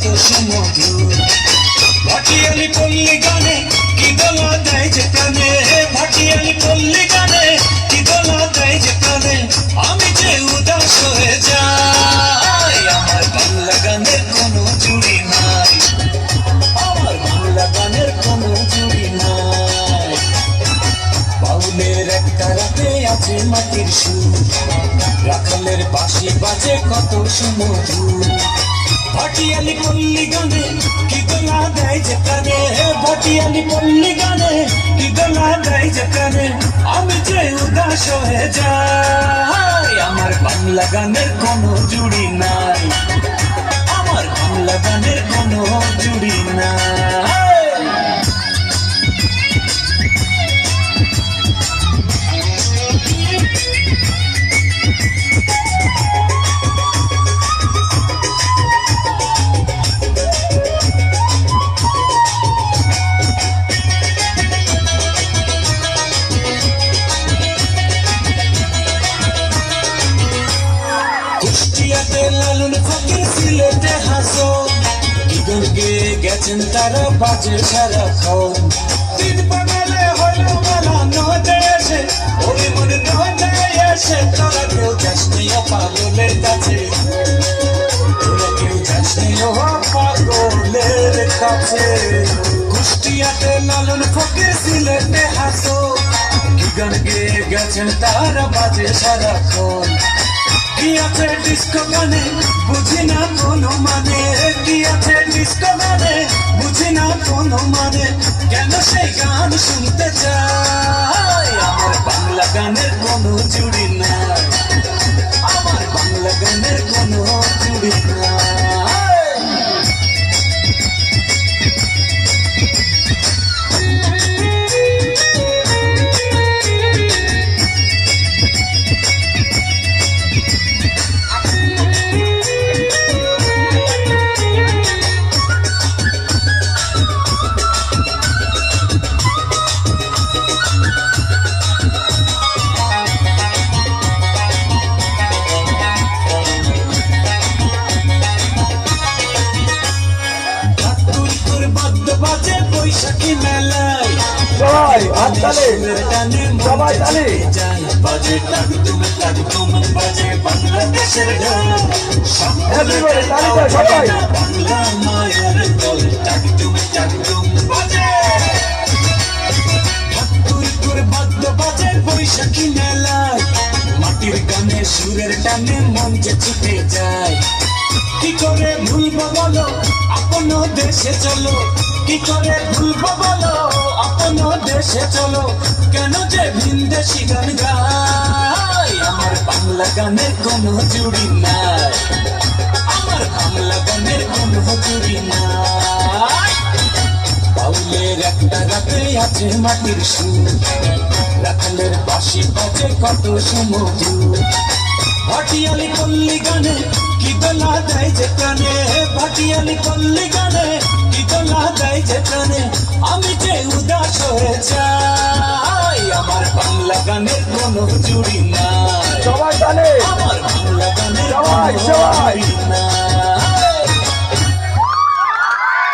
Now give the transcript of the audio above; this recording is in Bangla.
কত সুমধুর। ভাটিয়ালি পল্লী গানে কি দোলা দেয় যে প্রাণে, ভাটিয়ালি পল্লী গানে কি দোলা দেয় যে প্রাণে, আমি যে উদাস হয়ে যাই। আমার বাংলা গানের কোনো জুড়ি নাই, আমার বাংলা গানের কোনো জুড়ি নাই। বাউলের একটা রাতে আছে মাটির সুর, রাখালের বাঁশি বাজে কত সুমধুর। ভাটিয়ালি পল্লী গানে কি দোলা দেয় যে প্রাণে, ভাটিয়ালি পল্লী গানে কি দোলা দেয় যে প্রাণে, আমি যে উদাস হয়ে যাই। আমার বাংলা গানের কোনো জুড়ি নাই, আমার বাংলা গানের কোনো জুড়ি নাই। কুষ্টিয়াতে লালন ফকির, সিলেটে হাসন, ঈদের গেয়ে গেছেন তারা বাজে সারাক্ষণ। দিন বাঙালে হইল মেলা নদে এসে, ওরে মনে নদে এসে, তোরা কেউ যাসনি ও পাগলের কাছে, তোরা কেউ যাসনি ও পাগলের কাছে। কুষ্টিয়াতে লালন ফকির, সিলেটে হাসন, ঈদের গেয়ে গেছেন তারা বাজে সারাক্ষণ। কি আছে ডিস্কো গানে বুঝি না কোনো মানে, কি আছে ডিস্কো গানে বুঝি না কোনো মানে, কেন সেই গান শুনতে চাই। আমার বাংলা গানের কোনো জুড়ি নাই, আমার বাংলা গানের কোনো জুড়ি নাই। বাজে বৈশাখী মেলায়, সবাই হাত তালে, সবাই তালে, বাজে টাকটুম টাকটুম, বাজে বাংলাদেশের ঢোল, এভরিবডি তালি দাও সবাই। বাংলা মায়ের দোল, টাকটুম টাকটুম বাজে। হাতুরপুর বাদ্য বাজে বৈশাখী মেলায়, মাটির গানে সুরের টানে মন যে ছুটে যায়। কি করে ভুলবো বলো আপন দেশে চলো, কি করে ভুলবো বলো আপন দেশে চলো, কেন যে ভিনদেশি গান গাই। আমার বাংলা গানের কোনো জুড়ি নাই, আমার বাংলা গানের কোনো জুড়ি নাই। বাউলের একটা রাতে আছে মাটির সুর, রাখালের বাঁশি বাজে কত সুমধুর। ভাটিয়ালি পল্লী গানে কি দোলা দেয় যে প্রাণে, ভাটিয়ালি পল্লী গানে কি দোলা দেয় যে প্রাণে, আমি যে উদাস হয়ে যাই। আমার বাংলা গানের কোনো জুড়ি নাই, সবাই তালে, আমার বাংলা গানের সবাই কোনো সবাই। জুড়ি নাই।